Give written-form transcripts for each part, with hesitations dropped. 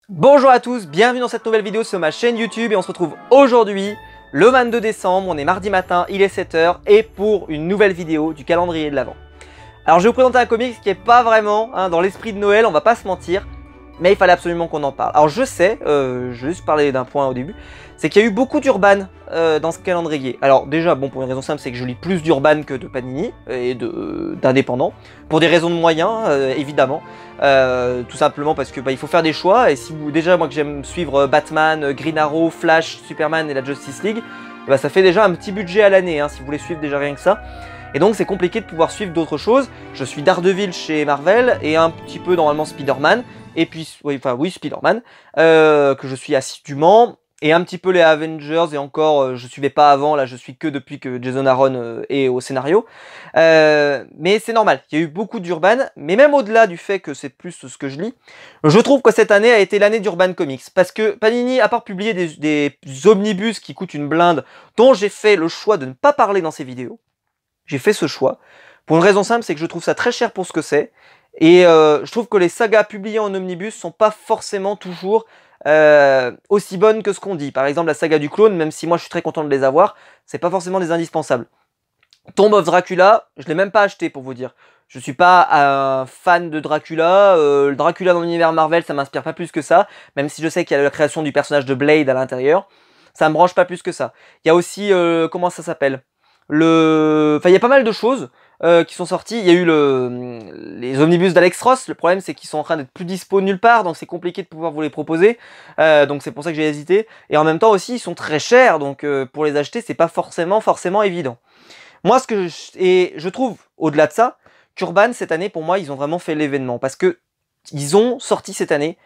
Bonjour à tous, bienvenue dans cette nouvelle vidéo sur ma chaîne YouTube et on se retrouve aujourd'hui, le 22 décembre, on est mardi matin, il est 7 h et pour une nouvelle vidéo du calendrier de l'Avent. Alors je vais vous présenter un comics qui n'est pas vraiment dans l'esprit de Noël, on va pas se mentir, mais il fallait absolument qu'on en parle. Alors je sais, je vais juste parler d'un point au début, c'est qu'il y a eu beaucoup d'Urban dans ce calendrier. Alors déjà, bon, pour une raison simple, c'est que je lis plus d'Urban que de Panini et d'indépendants, pour des raisons de moyens, évidemment. Tout simplement parce que il faut faire des choix, et si vous, déjà moi que j'aime suivre Batman, Green Arrow, Flash, Superman et la Justice League, ça fait déjà un petit budget à l'année, si vous voulez suivre déjà rien que ça. Et donc c'est compliqué de pouvoir suivre d'autres choses. Je suis Daredevil chez Marvel, et un petit peu normalement Spider-Man, et puis, oui Spider-Man, que je suis assidûment, et un petit peu les Avengers, et encore, je suivais pas avant, là je suis que depuis que Jason Aaron est au scénario. Mais c'est normal, il y a eu beaucoup d'Urban, mais même au-delà du fait que c'est plus ce que je lis, je trouve que cette année a été l'année d'Urban Comics, parce que Panini, à part publier des omnibus qui coûtent une blinde, dont j'ai fait le choix de ne pas parler dans ces vidéos, j'ai fait ce choix, pour une raison simple, c'est que je trouve ça très cher pour ce que c'est, et je trouve que les sagas publiées en omnibus sont pas forcément toujours aussi bonnes que ce qu'on dit. Par exemple, la saga du clone, même si moi je suis très content de les avoir, c'est pas forcément des indispensables. Tomb of Dracula, je l'ai même pas acheté pour vous dire. Je suis pas un fan de Dracula, le Dracula dans l'univers Marvel ça m'inspire pas plus que ça, même si je sais qu'il y a la création du personnage de Blade à l'intérieur, ça me branche pas plus que ça. Il y a aussi, comment ça s'appelle, Enfin il y a pas mal de choses qui sont sorties, il y a eu les omnibus d'Alex Ross, le problème c'est qu'ils sont en train d'être plus dispo nulle part, donc c'est compliqué de pouvoir vous les proposer, donc c'est pour ça que j'ai hésité, et en même temps aussi ils sont très chers, donc pour les acheter c'est pas forcément évident. Moi, je trouve, au-delà de ça, qu'Urban, cette année, pour moi, ils ont vraiment fait l'événement. Parce que ils ont sorti cette année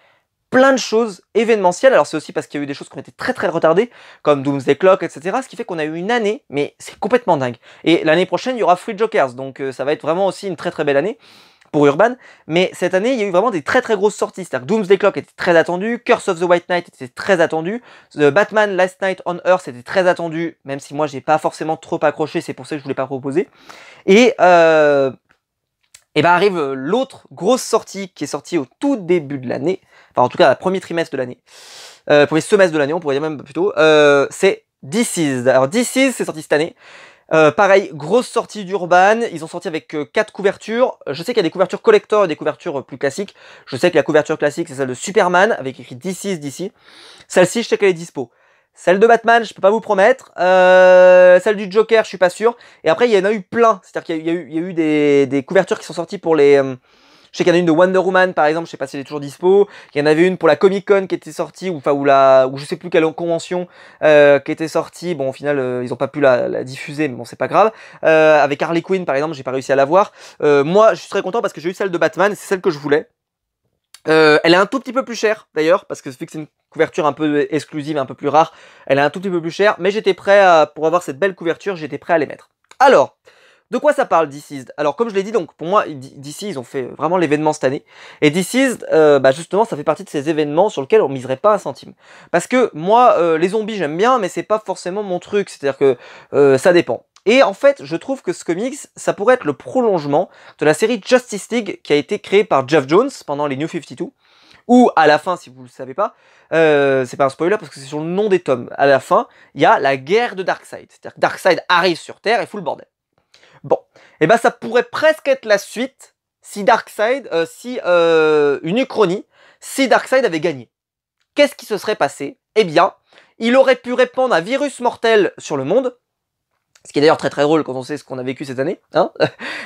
plein de choses événementielles. Alors, c'est aussi parce qu'il y a eu des choses qui ont été très très retardées, comme Doomsday Clock, etc. Ce qui fait qu'on a eu une année, mais c'est complètement dingue. Et l'année prochaine, il y aura Free Jokers. Donc, ça va être vraiment aussi une très très belle année pour Urban, mais cette année il y a eu vraiment des très très grosses sorties, c'est-à-dire que Doomsday Clock était très attendu, Curse of the White Knight était très attendu, The Batman Last Night on Earth était très attendu, même si moi j'ai pas forcément trop accroché, c'est pour ça que je voulais pas proposer, et arrive l'autre grosse sortie qui est sortie au tout début de l'année, enfin en tout cas le premier trimestre de l'année, premier semestre de l'année on pourrait dire même plutôt, c'est DC's. Alors DC's c'est sorti cette année. Pareil, grosse sortie d'Urban, ils ont sorti avec 4 couvertures, je sais qu'il y a des couvertures collector et des couvertures plus classiques, je sais que la couverture classique c'est celle de Superman, avec écrit DC's DC, celle-ci je sais qu'elle est dispo. Celle de Batman, je peux pas vous promettre, celle du Joker je suis pas sûr, et après il y en a eu plein, c'est-à-dire qu'il y a eu des couvertures qui sont sorties pour les... je sais qu'il y en a une de Wonder Woman par exemple, je sais pas si elle est toujours dispo. Il y en avait une pour la Comic Con qui était sortie, ou je sais plus quelle convention qui était sortie. Bon, au final, ils ont pas pu la diffuser, mais bon, c'est pas grave. Avec Harley Quinn par exemple, j'ai pas réussi à la voir. Moi, je suis très content parce que j'ai eu celle de Batman, c'est celle que je voulais. Elle est un tout petit peu plus chère d'ailleurs, parce que vu que c'est une couverture un peu exclusive, un peu plus rare, elle est un tout petit peu plus chère, mais j'étais prêt pour avoir cette belle couverture, j'étais prêt à les mettre. Alors, de quoi ça parle DC's? Alors comme je l'ai dit, donc pour moi DC ils ont fait vraiment l'événement cette année, et DC's justement ça fait partie de ces événements sur lesquels on miserait pas un centime, parce que moi les zombies j'aime bien, mais c'est pas forcément mon truc, c'est à dire que ça dépend. Et en fait je trouve que ce comics ça pourrait être le prolongement de la série Justice League qui a été créée par Geoff Jones pendant les New 52, où à la fin, si vous ne le savez pas, c'est pas un spoiler parce que c'est sur le nom des tomes, à la fin il y a la guerre de Darkseid, c'est-à-dire que Darkseid arrive sur Terre et fout le bordel. Bon, et ça pourrait presque être la suite si Darkseid, une uchronie, si Darkseid avait gagné. Qu'est-ce qui se serait passé? Eh bien, il aurait pu répandre un virus mortel sur le monde, ce qui est d'ailleurs très très drôle quand on sait ce qu'on a vécu cette année,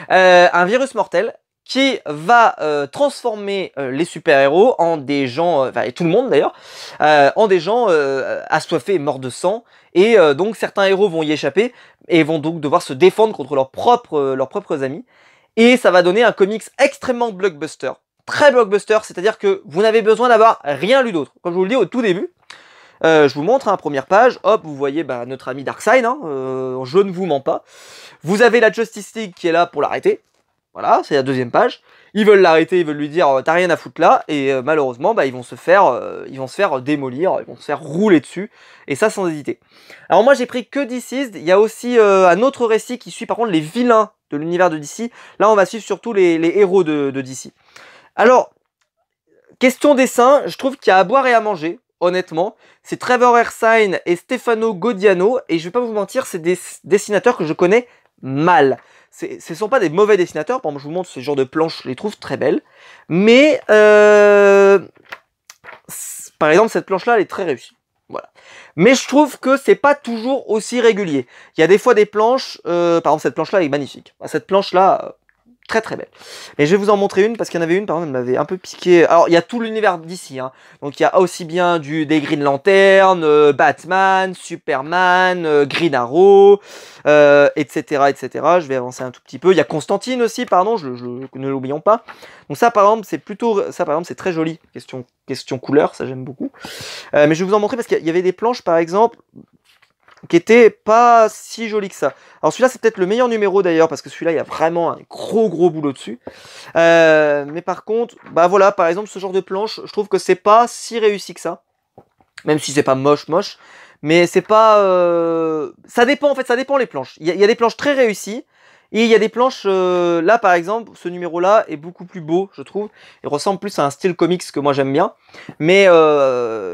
un virus mortel qui va transformer les super-héros en des gens, et tout le monde d'ailleurs, en des gens assoiffés et morts de sang, et donc certains héros vont y échapper, et vont donc devoir se défendre contre leurs propres amis, et ça va donner un comics extrêmement blockbuster, très blockbuster, c'est-à-dire que vous n'avez besoin d'avoir rien lu d'autre, comme je vous le dis au tout début. Je vous montre, première page, hop, vous voyez notre ami Darkseid, je ne vous mens pas. Vous avez la Justice League qui est là pour l'arrêter, voilà, c'est la deuxième page. Ils veulent l'arrêter, ils veulent lui dire t'as rien à foutre là, et malheureusement ils vont se faire démolir, ils vont se faire rouler dessus, et ça sans hésiter. Alors moi j'ai pris que DC's, il y a aussi un autre récit qui suit par contre les vilains de l'univers de DC. Là on va suivre surtout les héros de DC. Alors, question dessin, je trouve qu'il y a à boire et à manger, honnêtement. C'est Trevor Ersine et Stefano Godiano, et je vais pas vous mentir, c'est des dessinateurs que je connais mal. Ce sont pas des mauvais dessinateurs, par exemple, je vous montre ce genre de planches, je les trouve très belles. Mais, par exemple, cette planche-là, elle est très réussie. Voilà. Mais je trouve que c'est pas toujours aussi régulier. Il y a des fois des planches, par exemple, cette planche-là est magnifique. Cette planche-là, très très belle. Et je vais vous en montrer une, parce qu'il y en avait une, par exemple, elle m'avait un peu piqué. Alors, il y a tout l'univers d'ici, hein. Donc, il y a aussi bien des Green Lantern, Batman, Superman, Green Arrow, etc., etc. Je vais avancer un tout petit peu. Il y a Constantine aussi, pardon, ne l'oublions pas. Donc ça, par exemple, c'est plutôt... Ça, par exemple, c'est très joli. Question couleur, ça, j'aime beaucoup. Mais je vais vous en montrer, parce qu'il y avait des planches, par exemple, qui était pas si joli que ça. Alors celui-là, c'est peut-être le meilleur numéro d'ailleurs, parce que celui-là, il y a vraiment un gros boulot dessus. Mais par contre, bah voilà, par exemple, ce genre de planche, je trouve que c'est pas si réussi que ça. Même si c'est pas moche. Mais c'est pas... Ça dépend, en fait, ça dépend les planches. Il y a des planches très réussies, et il y a des planches, là par exemple, ce numéro-là est beaucoup plus beau, je trouve. Il ressemble plus à un style comics que moi j'aime bien. Mais,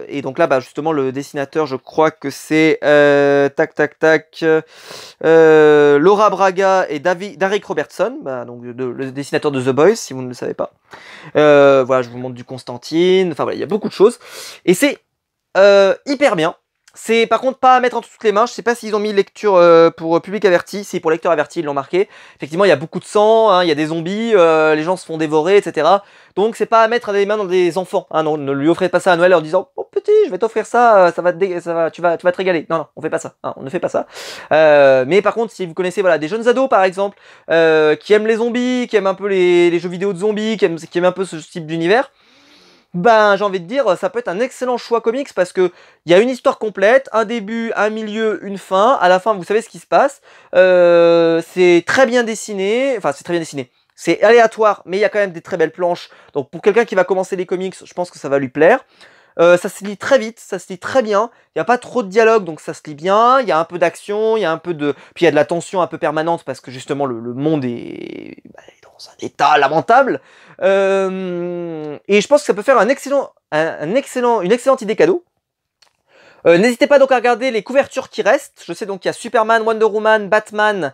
et donc là, bah, justement, le dessinateur, je crois que c'est, Laura Braga et Derek Robertson, bah, donc le dessinateur de The Boys, si vous ne le savez pas. Voilà, je vous montre du Constantine, enfin voilà, il y a beaucoup de choses. Et c'est hyper bien. C'est par contre pas à mettre entre toutes les mains. Je sais pas s'ils ont mis lecture pour public averti. Si pour lecteur averti ils l'ont marqué. Effectivement il y a beaucoup de sang, hein, il y a des zombies, les gens se font dévorer, etc. Donc c'est pas à mettre des mains dans des enfants. Hein, non, ne lui offrez pas ça à Noël en disant oh petit je vais t'offrir ça, tu vas te régaler. Non, on fait pas ça. Hein, on ne fait pas ça. Mais par contre si vous connaissez voilà des jeunes ados par exemple qui aiment les zombies, qui aiment un peu les jeux vidéo de zombies, qui aiment un peu ce type d'univers. Ben, j'ai envie de dire, ça peut être un excellent choix comics parce que il y a une histoire complète, un début, un milieu, une fin. À la fin, vous savez ce qui se passe. C'est très bien dessiné. Enfin, c'est très bien dessiné. C'est aléatoire, mais il y a quand même des très belles planches. Donc, pour quelqu'un qui va commencer les comics, je pense que ça va lui plaire. Ça se lit très vite, ça se lit très bien. Il n'y a pas trop de dialogue, donc ça se lit bien. Il y a un peu d'action, il y a un peu de... Puis il y a de la tension un peu permanente parce que justement le monde est dans un état lamentable. Et je pense que ça peut faire une excellente idée cadeau. N'hésitez pas donc à regarder les couvertures qui restent. Je sais donc qu'il y a Superman, Wonder Woman, Batman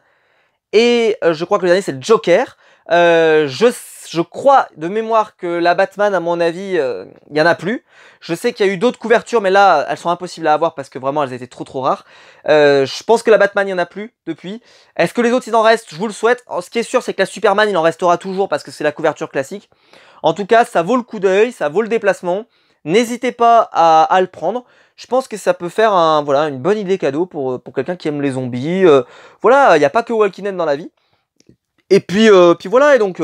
et je crois que le dernier c'est le Joker. Je crois de mémoire que la Batman, à mon avis, il n'y en a plus. Je sais qu'il y a eu d'autres couvertures, mais là, elles sont impossibles à avoir parce que vraiment, elles étaient trop rares. Je pense que la Batman, il n'y en a plus depuis. Est-ce que les autres, il en reste? Je vous le souhaite. Alors, ce qui est sûr, c'est que la Superman, il en restera toujours parce que c'est la couverture classique. En tout cas, ça vaut le coup d'œil, ça vaut le déplacement. N'hésitez pas à le prendre. Je pense que ça peut faire voilà, une bonne idée cadeau pour quelqu'un qui aime les zombies. Voilà, il n'y a pas que Walking Dead dans la vie. Et puis voilà, et donc...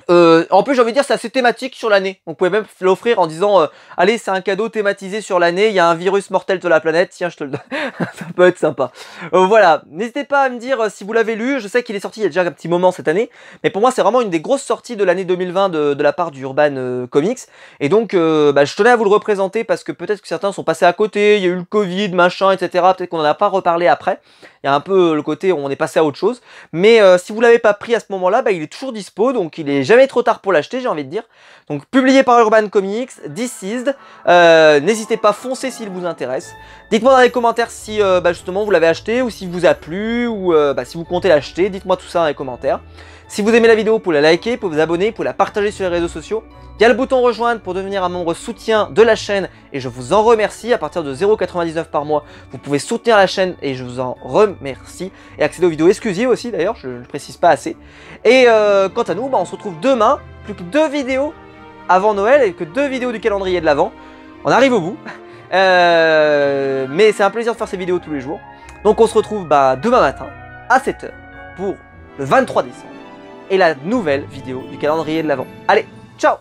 en plus j'ai envie de dire c'est assez thématique sur l'année. On pouvait même l'offrir en disant allez c'est un cadeau thématisé sur l'année, il y a un virus mortel de la planète, tiens je te le donne. Ça peut être sympa. Voilà, n'hésitez pas à me dire si vous l'avez lu, je sais qu'il est sorti il y a déjà un petit moment cette année, mais pour moi c'est vraiment une des grosses sorties de l'année 2020 de la part du Urban Comics, et donc je tenais à vous le représenter parce que peut-être que certains sont passés à côté, il y a eu le Covid, machin, etc. Peut-être qu'on n'en a pas reparlé après, il y a un peu le côté où on est passé à autre chose, mais si vous l'avez pas pris à ce moment-là, il est toujours dispo, donc il est jamais trop tard pour l'acheter, j'ai envie de dire. Donc publié par Urban Comics, Deceased, n'hésitez pas, foncez s'il vous intéresse. Dites-moi dans les commentaires si justement vous l'avez acheté, ou s'il vous a plu, ou si vous comptez l'acheter, dites-moi tout ça dans les commentaires. Si vous aimez la vidéo, vous pouvez la liker, vous pouvez vous abonner, vous pouvez la partager sur les réseaux sociaux. Il y a le bouton rejoindre pour devenir un membre soutien de la chaîne et je vous en remercie. À partir de 0,99 par mois, vous pouvez soutenir la chaîne et je vous en remercie. Et accéder aux vidéos exclusives aussi d'ailleurs, je ne le précise pas assez. Et quant à nous, on se retrouve demain, plus que 2 vidéos avant Noël et que 2 vidéos du calendrier de l'Avent. On arrive au bout. Mais c'est un plaisir de faire ces vidéos tous les jours. Donc on se retrouve demain matin à 7 h pour le 23 décembre et la nouvelle vidéo du calendrier de l'Avent. Allez, ciao!